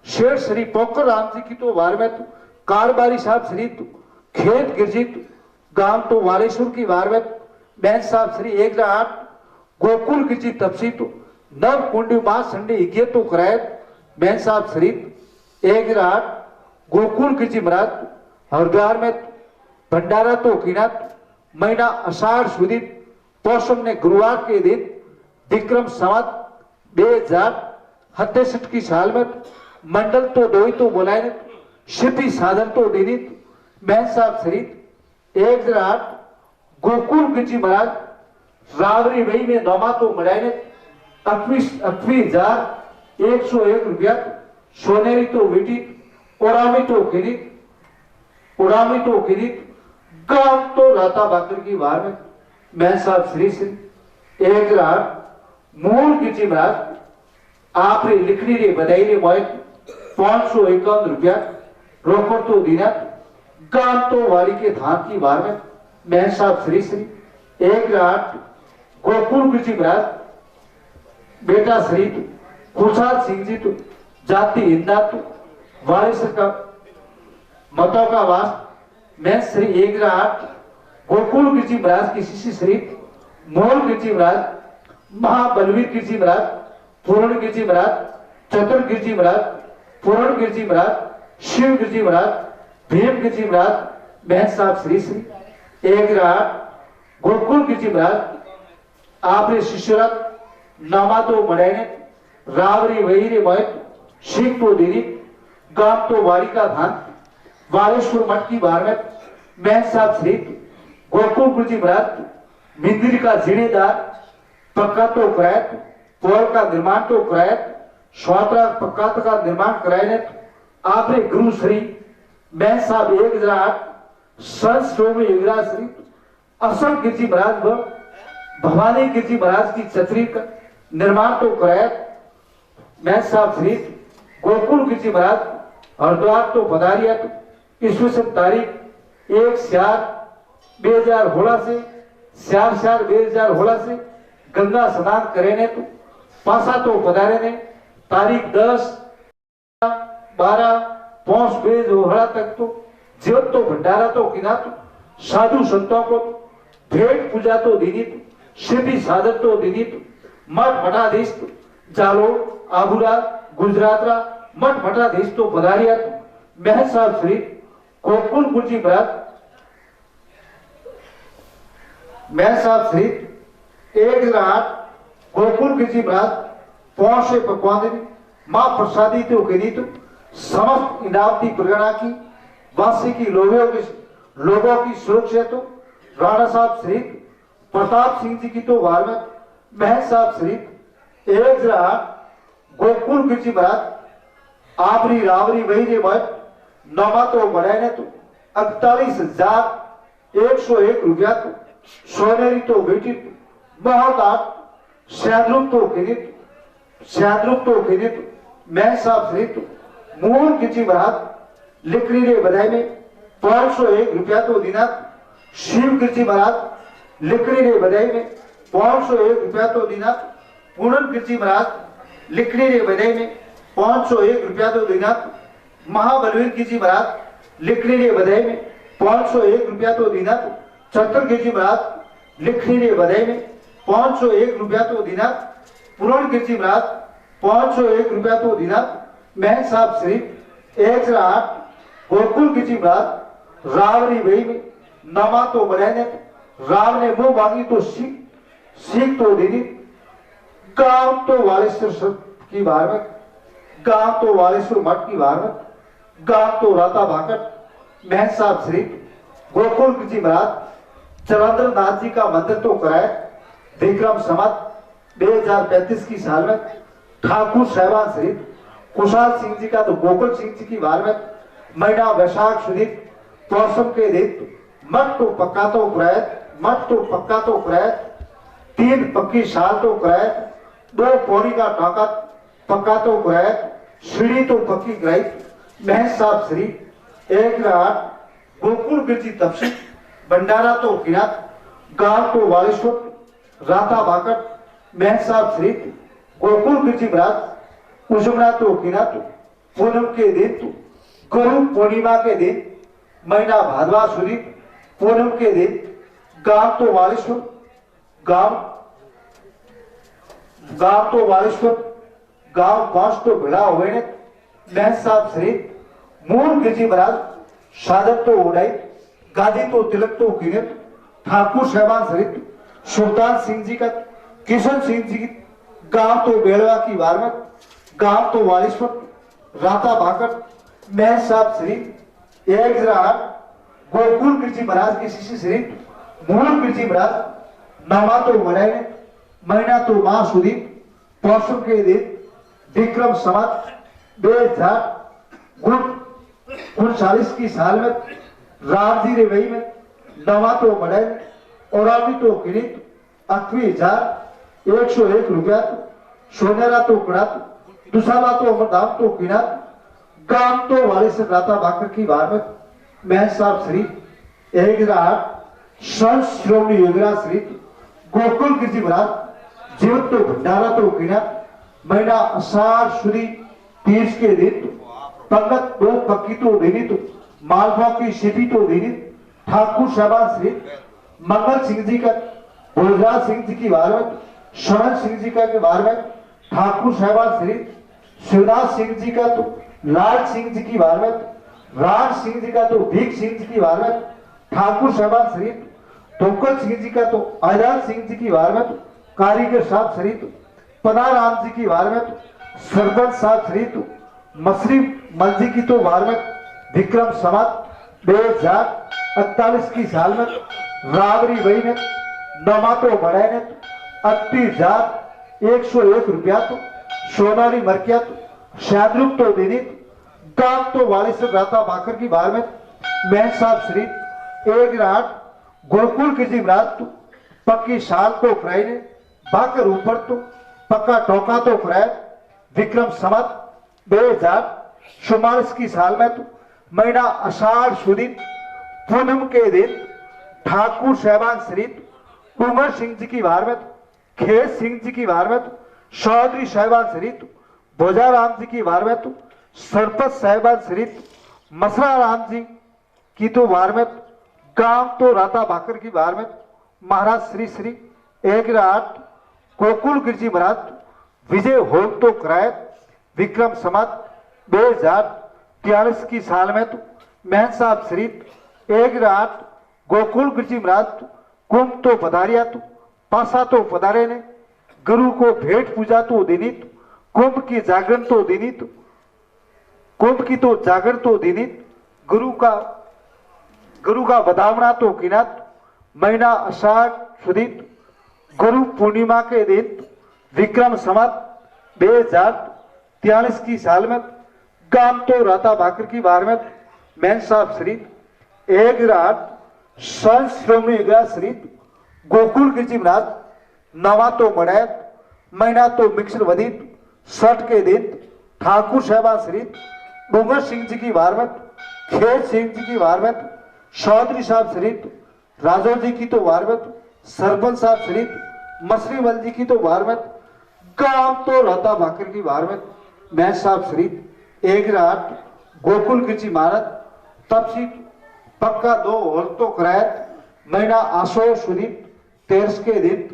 शेर श्री पोकर राम जी की तो वार में कारबारी साहब सरित खेत गिरजित गांव तो वालेश्वर की वार में बैन साहब श्री 108 गोकुल गिरजी तपसीत नव कुंडी मां संडे इगे तो करायत बैन साहब सरित 108 गोकुल गिरजी महाराज हरिद्वार में भंडारा तो किनात महीना अषाढ़ सुदित पौषम ने गुरुवार के दिन विक्रम संवत 2067 की साल में मंडल तो दोई तो बोलाए शिपी साधन तो दिनित बैन साहब सरित 108 गोकुल गिरजी महाराज रावरी वही में नौमा तो मनाए 28,101 रुपया सोनेरी तो विटित उड़ामी तो किनित गांव तो राता बाकर की वार में मैं साहब श्री 108 मूल गिरजी महाराज आपने लिखनी रे बधाई रे मोहित 551 रुपया रोकड़ तो दिनत गांव तो वाली के धान की वार में मैं साहब श्री 108 गोकुल गिरजी महाराज बेटा श्री खुशहाल सिंह जी तो जाति इंदा तो वारिस का मतों का वास मैं श्री 108 गोकुल गिरजी महाराज की शिष्य श्री मोल गिरजी महाराज महाबलवीर गिरजी महाराज पूर्ण गिरजी महाराज चतुर गिरजी महाराज पूर्ण गिरजी महाराज शिव गिरजी महाराज भीम गिरजी महाराज बहन साहब श्री 108 गोकुल गिरजी महाराज आपने शिष्यरत नामा तो मनाने रावरी वही मोहित सिंह तो दिनी गांव तो वारी का धान वालेश्वर मठ की बार में बहन साहब श्री गोकुल गिरजी महाराज मंदिर का जिनेदार पक्का तो करायत पोल का निर्माण तो करायत स्वात्रा पक्का का निर्माण करायने आपने गुरु श्री मैं साहब 108 संत स्वामी युवराज श्री असल गिरजी महाराज व भवानी गिरजी महाराज की छतरी का निर्माण तो करायत मैं साहब श्री गोकुल गिरजी महाराज हरिद्वार तो पधारिया तो ईस्वी तारीख 1/4/2016 से 4/4/2016 से गंगा स्नान करे ने तो पासा तो पधारे ने तारीख 10/12/5/2016 तक तो जीवन तो भंडारा तो किना तो साधु संतों को भेंट पूजा तो दीनी तो शिवी साधन तो दीनी तो मठ मठाधीश तो जालो आबुरा गुजरातरा मठ मठाधीश तो पधारिया तो महल साहब श्री गोकुल गिरजी महाराज महल साहब श्री 108 गोकुल गिरजी महाराज पौषे पकवान मां प्रसादी तो गणित समस्त इनामती प्रगणा की वासी की लोगों की सुरक्षा तो राणा साहब श्री प्रताप सिंह जी की तो वार में महल साहब श्री 108 गोकुल गिरजी महाराज आपरी रावरी वही रे मठ नौमा तो बढ़ाने तो 48,101 रुपया तो सोनेरी तो बेटी बहुत श्याद्रुप तो किनित मैं साहब श्री मूल गिरजी महाराज लिखनी रे बधाई में 501 रुपया तो दिना शिव गिरजी महाराज लिखनी रे बधाई में 501 रुपया तो दिना पूनम गिरजी महाराज लिखनी रे बधाई में 501 रुपया तो दिना महाबलवीर गिरजी महाराज लिखनी रे बधाई में 501 रुपया तो दिना चतुर गिरजी महाराज लिखनी रे बधाई में 501 रुपया तो दिना पूर्ण गिरजी महाराज 501 रुपया तो दिना महल साहब श्री 108 गोकुल गिरजी महाराज रावरी वही में नमा तो बढ़ाने राव ने मुंह मांगी तो सीख तो दीदी गांव तो वालेश्वर की बार में गांव तो वालेश्वर मठ की बार में गांव तो राता भाकर महल साहब श्री गोकुल गिरजी महाराज चंद्र नाथ जी का मंदिर तो कराए विक्रम संवत 2035 की साल में ठाकुर साहिबान श्री कुशाल सिंह जी का तो गोकुल सिंह जी की बार में महीना वैशाख सुदित पौषम के दिन मठ तो पक्का तो करायत 3 पक्की साल तो कराए, 2 पौड़ी का टाका पक्का तो कराए, सीढ़ी तो पक्की कराई। महज साहब श्री 1 रात गोकुल गिरजी तपसी भंडारा तो किनात, गांव तो वालेश्वर राता बाकर। महज साहब श्री गोकुल गिरजी महाराज उजमना तो किनात, पूनम के दिन तो गुरु पूर्णिमा के दिन महीना भादवा सुदी पूनम के दिन गांव तो वालेश्वर गांव तो वालेश्वर गांव पांच तो भिड़ा हुए ने। महज साहब श्री मूल गिरजी महाराज सादत तो उड़ाई, गादी तो तिलक तो गिने। ठाकुर साहबान श्री सुल्तान सिंह जी का किशन सिंह जी की गांव तो बेलवा की वारमत, गांव तो वालेश्वर राता भाकर। महज साहब श्री 1 रात गोकुल गिरजी महाराज की शिष्य श्री मूल गिरजी महाराज नामा तो मनाए, महीना तो माह सुधी पौषम के दिन विक्रम संवत 2039 की साल में राम जी रे वही में नवा तो मनाए और अभी तो किनित 28,101 रुपया सोनेरा तो कड़ात दूसरा तो अमरदाम तो किनात। गांव तो वाले से राता बाकर की बार में महज साहब श्री 1 रात संत श्रोमणी योगराज श्री गोकुल गिरजी महाराज जीवित तो भंडारा तो किनात। महीना आषाढ़ सुदी 30 के दिन पंगत 2 पक्की तो देनी तो मालवा की सिद्धि तो देनी। ठाकुर साहबान श्री मंगल सिंह जी का भोजराज सिंह जी की बार में, शरण सिंह जी का के बार में ठाकुर साहबान श्री शिवदास सिंह जी का तो लाल सिंह जी की बार में, राज सिंह जी का तो भीख सिंह जी की बार में, ठाकुर साहबान श्री टोकल सिंह जी का तो आजाद सिंह जी की बार में, कारीगर साहब श्री तो पदाराम जी की बार में, सरपंच साहब श्री तो मसरी मल जी की तो बार में विक्रम संवत 2048 की साल में रावरी वही में नमा तो बढ़ाए ने 38,101 रुपया तो सोनारी मरकिया तो शादरूप तो देनी। गांव तो वाले से राता बाकर की बार में महज साहब श्री 1 रात गोकुल गिरजी महाराज तो पक्की साल तो कराई ने, बाकर ऊपर तो पक्का टोका तो कराए। विक्रम संवत 2044 की साल में तो महीना आषाढ़ सुदी पूनम के दिन ठाकुर साहबान श्री उमर सिंह जी की बार में, खेत सिंह जी की बार में, चौधरी साहबान श्री भोजाराम जी की बार में, सरपंच साहबान श्री मसरा राम जी की तो बार में, गांव तो राता भाकर की बार में महाराज श्री श्री 1 रात गोकुल गिरजी महाराज विजय होम तो कराए। विक्रम संवत 2043 की साल में तो महज साहब श्री 1 रात गोकुल गिरजी महाराज कुंभ तो पधारिया तो पासा तो पधारे ने, गुरु को भेंट पूजा तो देनी तो कुंभ की जागरण तो देनी तो कुंभ की तो जागरण तो देनी। गुरु का बदावना तो किनात। महीना आषाढ़ सुदी गुरु पूर्णिमा के दिन विक्रम संवत 2043 की साल में गांव तो राता भाकर की बार में महज साहब श्री 1 रात संत श्रोमणी योगराज श्री गोकुल गिरजी महाराज नवा तो मड़ाए, महीना तो मिक्सर वधित 60 के दिन ठाकुर साहबान श्री डूंगर सिंह जी की बार में, खेत सिंह जी की बार में, चौधरी साहब श्री राजो जी की तो बार में, सरपंच साहब श्री मसरी मल जी की तो बार में, गांव तो राता भाकर की बार में महज साहब श्री 1 रात गोकुल गिरजी महाराज तपसी पक्का 2 होल तो कराए। महीना आसो सुदी 13 के दिन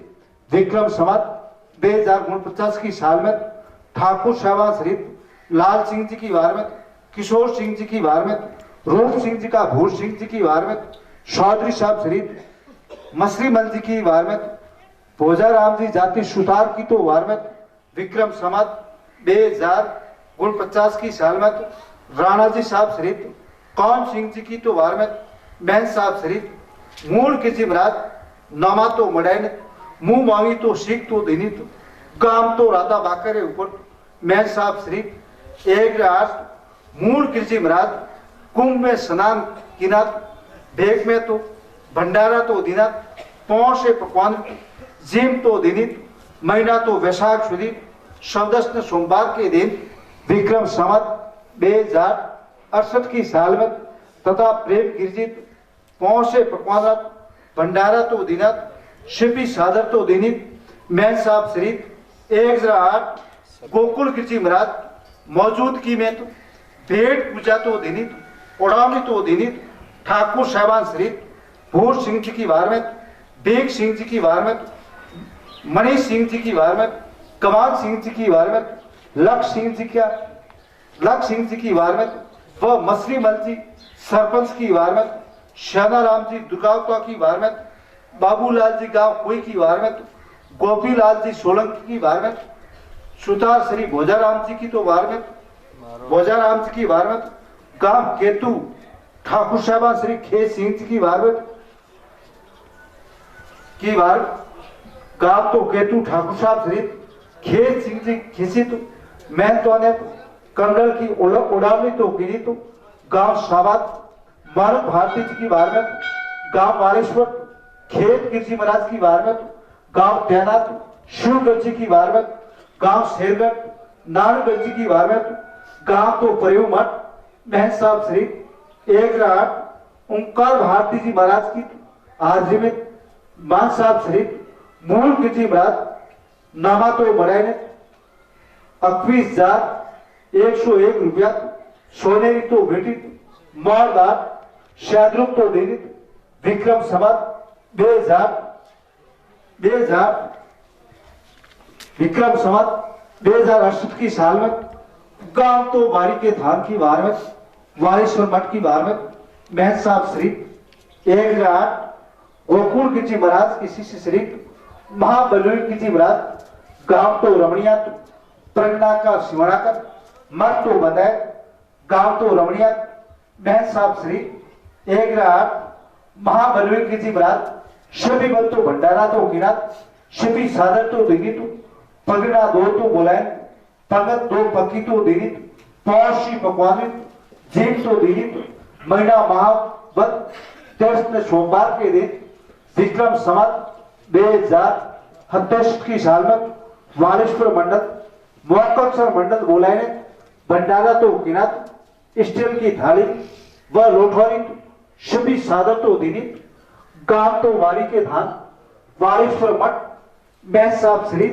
विक्रम संवत 2049 की साल में ठाकुर साहबान श्री लाल सिंह जी की बार में, किशोर सिंह जी की बार में, रूप सिंह जी का भूर सिंह जी की बार में, चौधरी साहब श्री मसरी मल जी की बार में, भोजाराम जी जाति सुतार की तो बार में विक्रम संवत 2049 की साल में राणा जी साहब श्री कौन सिंह जी की तो बार में महज साहब श्री मूल गिरजी महाराज नामा तो मड़ाए मुंह मांगी तो सीख तो देनी तो गांव तो राता बाकर ऊपर महज साहब श्री 1 रात मूल गिरजी महाराज कुंभ में स्नान किनात, भेग में तो भंडारा तो दिनात, 5 से पकवान जिम तो दिनित महीना तो वैशाख सुधी सौदस सोमवार के दिन विक्रम संवत 2068 की साल में तथा प्रेम गिरजित पौसे पकवान भंडारा तो दिनत शिपी सादर तो दिनित मैन साहब श्रीत 108 गोकुल गिरजी महाराज मौजूदगी में तो भेंट पूजा तो दिनित उड़ावनी तो दिनित ठाकुर साहबान श्रीत भूर सिंह जी की वार में बेग सिंह जी की वार में मणि सिंह जी की वार में कमाल सिंह जी की वार में लक्ष्य सिंह जी की वार में व मसरी मल जी सरपंच की वार में श्यानाराम जी दुर्गावता की वार में बाबूलाल जी गांव कोई की वार में गोपीलाल जी सोलंकी की वार में सुतार श्री भोजाराम जी की तो वार में भोजाराम जी की वार में गांव केतु ठाकुर साहबा श्री खेत सिंह जी की वार में की वार गांव तो केतु ठाकुर साहब श्री खेत सिंह जी खिसित मैं तो ने कंगल की उड़ावनी तो गिरी तो गांव शाबाद मानव भारती जी की वार में गांव वारेश्वर खेत गिरजी महाराज की वार में गांव तैनात शिवगंज जी की वार में गांव शेरगढ़ नानगंज जी की वार में गांव तो प्रयोग मठ महन साहब श्री 108 ओंकार भारती जी महाराज की हाजिरी में मान साहब श्री मूल गिरजी महाराज नामा तो मराए ने 21,101 रुपया सोने तो भेटित मौदार शादरूप तो दिनित विक्रम संवत 2000 विक्रम संवत 2068 की साल में गांव तो बारी के धाम की वार में वारेश्वर मठ की वार में महन साहब श्री 108 गोकुल गिरजी महाराज की शिष्य श्री महाबलवीर गिरजी महाराज गांव तो रमणिया प्रज्ञा का शिवणाकर मठ तो बताए गांव तो रमणिया महन साहब श्री 108 महाबलवीर गिरजी महाराज शिपी बल तो भंडारा तो गिनात शिपी सादर तो दिगी तो पगड़ा दो तो बोलाए पगत दो पक्की तो दिगी पौशी पकवानित जीव तो दिगी महीना महावत तीर्थ सोमवार के दिन विक्रम संवत 2027 की साल में वालेश्वर मंडल मोहक्कर मंडल बोलाए ने भंडारा तो गिनात स्टील की थाली व लोठवारी शिपी सादर तो दिनित गांव तो वारी के धान वारेश्वर मठ मैं साहब श्री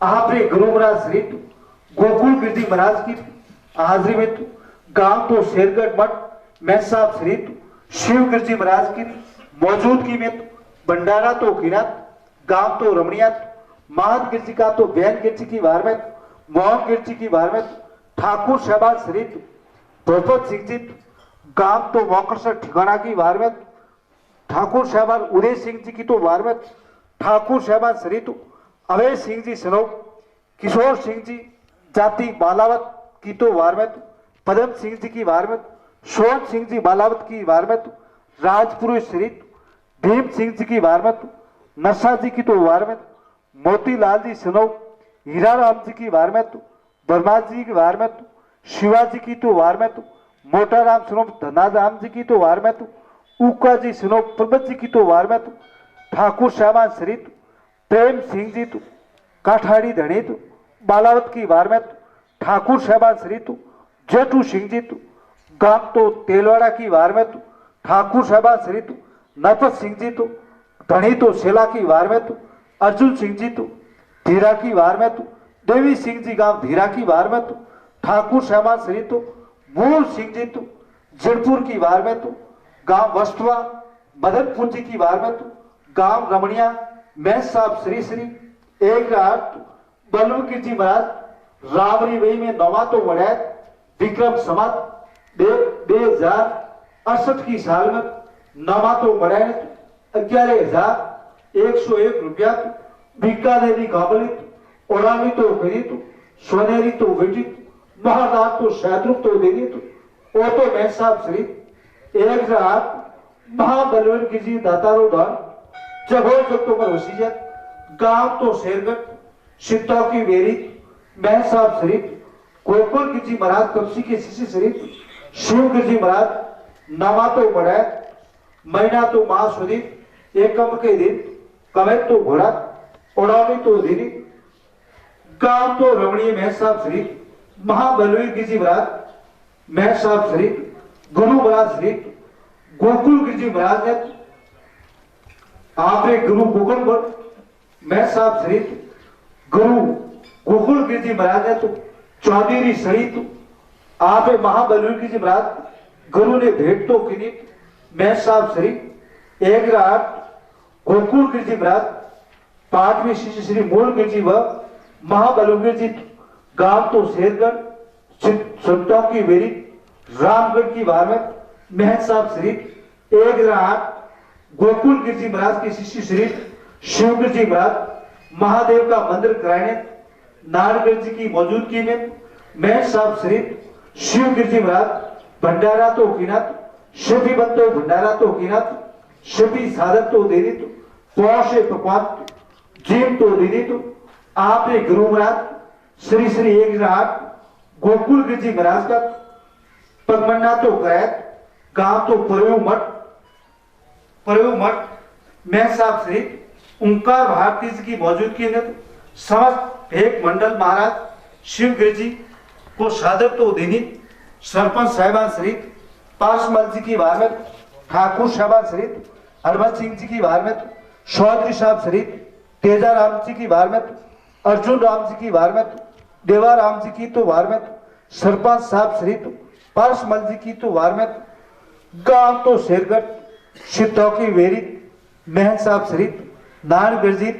आपरे गुरु महाराज श्री गोकुल गिरजी महाराज की हाजिरी में गांव तो शेरगढ़ मठ मैं साहब श्री शिव गिरजी महाराज की मौजूदगी में भंडारा तो गिनात गांव तो रमणिया महत गिरजी का तो बैन गिरजी की वार में मोहन गिरजी की वार में ठाकुर शहबाज श्री भगवत सिंह जी गांव तो मौकरसर ठिकाना की वार में ठाकुर साहबान उदय सिंह जी की तो वार में ठाकुर साहबान श्री तो अवय सिंह जी सनो किशोर सिंह जी जाति बालावत की तो वार में पदम सिंह जी की वार में सोन सिंह जी बालावत की वार में राजपुरुष श्री भीम सिंह जी की वार में नशा जी की तो वार में मोतीलाल जी सनो हीराराम जी की वार में वर्मा जी की वार में शिवाजी की तो वार में मोटाराम सुनो धनाराम जी की तो वार में उका जी सुनो प्रबत जी की तो वार में ठाकुर साहबान श्री प्रेम सिंह जी काठाड़ी धनी बालावत की वार में ठाकुर साहबान श्री जेठू सिंह जी गांव तो तेलवाड़ा की वार में ठाकुर साहबान श्री नरपत सिंह जी धनी तो सेला की वार में अर्जुन सिंह जी धीरा की वार में देवी सिंह जी गांव धीरा की वार में ठाकुर साहबान श्री मूल सिंह जी जिड़पुर की वार में गांव वस्तवा मदनपुर जी की वार में गांव रमणिया मैं साहब श्री 108 बलवकीर जी महाराज रावरी वही में नवा तो बढ़ाए विक्रम संवत 2068 की साल में नवा तो बढ़ाए 11,101 रुपया बीकानेरी काबलित उड़ानी तो खरीद सोनेरी तो विजित महादार तो शैद्रुप तो देनी तो तो मैं साहब श्री 108 महाबलवीर की जी दातारो दान जगो जब तो पर वसीयत गांव तो शेरगढ़ सिद्धों की बेरी मैं साहब श्री गोकुल की जी महाराज कपसी के शिष्य श्री शिव की जी महाराज नवा तो बढ़ाए महीना तो माह सुधी एकम के दिन कमे तो घोड़ा उड़ावी तो दीदी गांव तो रमणीय महंत साहब श्री महाबलवीर गिरजी महाराज महंत साहब श्री गुरु महाराज श्री गोकुल गिरजी महाराज ने आपने गुरु गोकुल महंत साहब श्री गुरु गोकुल गिरजी महाराज ने तो चौधरी सहित आपे महाबलवीर गिरजी महाराज गुरु ने भेंट तो की महंत साहब श्री एक रात गोकुल गिरजी महाराज पांचवी शिष्य श्री मूल गिरजी व महाबलवीर जी गांव तो शेरगढ़ संतों की वेरी रामगढ़ की बार में महंत साहब श्री एक रात गोकुल गिरजी महाराज के शिष्य श्री शिव गिरजी महाराज महादेव का मंदिर कराने नारगढ़ जी की मौजूदगी में महंत साहब श्री शिव गिरजी महाराज भंडारा तो कीनात शिवी बंदो भंडारा तो कीनात शिवी साधक तो देनी तो पौषे पकवान जीव तो देनी तो आपने गुरु महाराज श्री श्री एक रात गोकुल गिरजी महाराज का पगमंडा तो कराया गांव तो परयू मठ महंत साहब श्री ओंकार भारती जी की मौजूदगी में समस्त एक मंडल महाराज शिव गिरजी को साधक तो देनी सरपंच साहिबान श्री पासमल जी की बार में ठाकुर साहबान श्री हरमन सिंह जी की बार में चौधरी साहब श्री तेजा राम जी की बार में अर्जुन राम जी की बार में देवा राम जी की तो बार में सरपंच साहब श्री पासमल जी की तो बार में गांव तो शेरगढ़ सिद्धों की वेरी महंत साहब श्री नारायण जी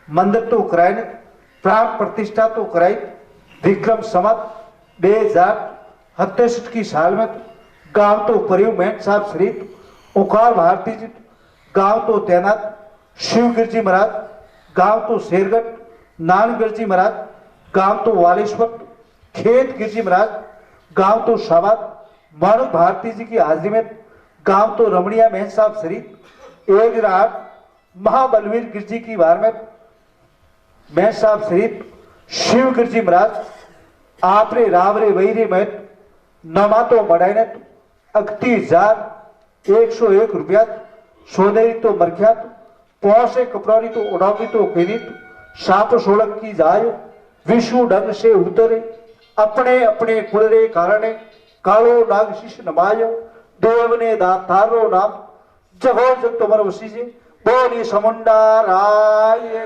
मंदिर तो कराए प्राण प्रतिष्ठा तो कराई विक्रम संवत 2067 की साल में गांव तो परिव महंत साहब श्री ओंकार भारती जी गांव तो तैनात शिव गिरजी महाराज गांव तो शेरगढ़ नारायणगढ़ जी महाराज गांव तो वालेश्वर खेत गिरजी महाराज गांव तो शाबाद मानव भारती जी की हाजिरी में गांव तो रमणिया महंत साहब श्री एक रात महाबलवीर गिरजी की बार में महंत साहब श्री शिव गिरजी महाराज आपरे रावरे वैरे में नमा तो मडाने 31,101 रुपया सोनेरी तो मरख्यात पौसे कपड़ारी तो उड़ावी तो पीनित साप सोलक की जाय विष्णु ढंग से उतरे अपने अपने कुलरे कारणे कालो नाग शिष नमाय देव ने दातारो नाम जगो जग तुम्हार वसी जी बोली समुंडा राय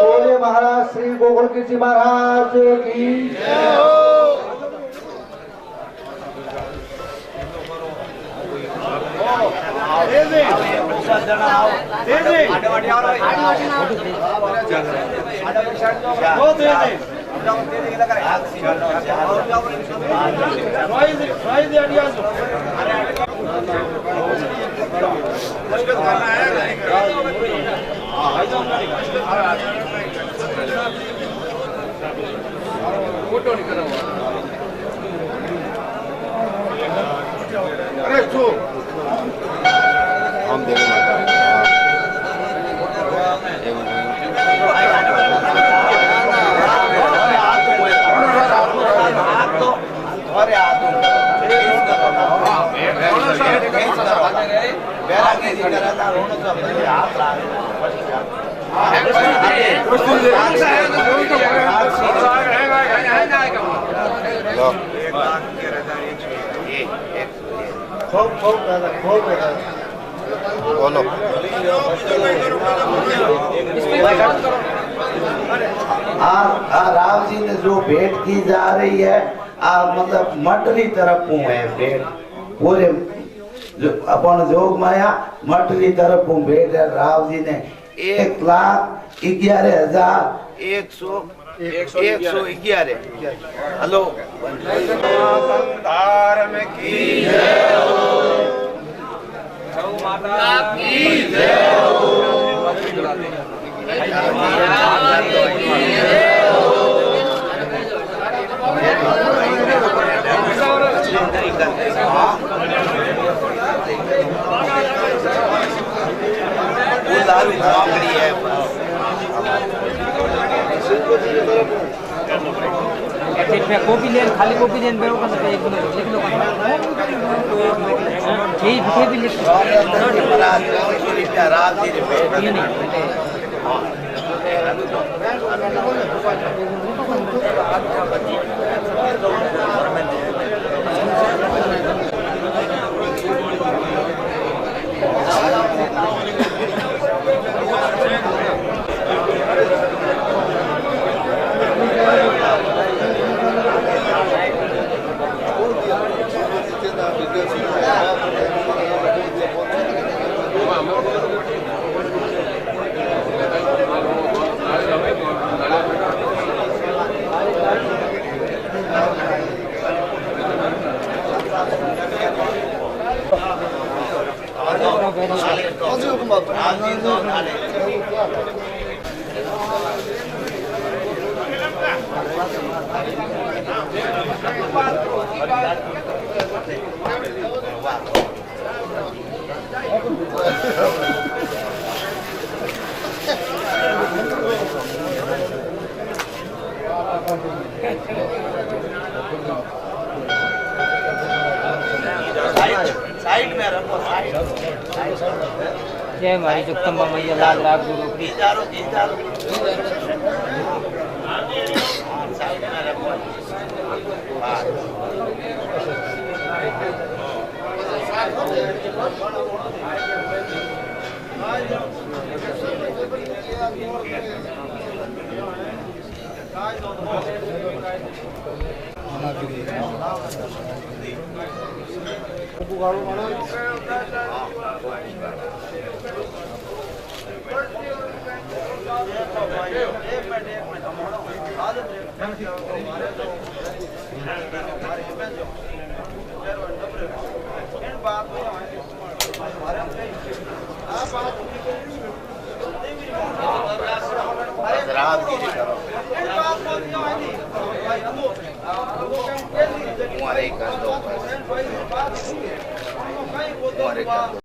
बोले महाराज श्री गोकुल गिरजी महाराज की जय हो। अरे तू हम देंगे बोलो राव जी ने जो भेंट की जा रही है मतलब मटरी तरफ है भेंट पूरे अपन जोग माया मटरी तरफ भेंट है राव जी ने 1,11,111 हेलो संतार में की जय हो माता की जय है कॉपी ले खाली कॉपी लेन बेरो का एक दिन लिख लो यही लिखे भी लिख ये नहीं साइड में रखो साइड जय हमारी जगदम्बा मैया लाल राग गुरु की साइड में रखो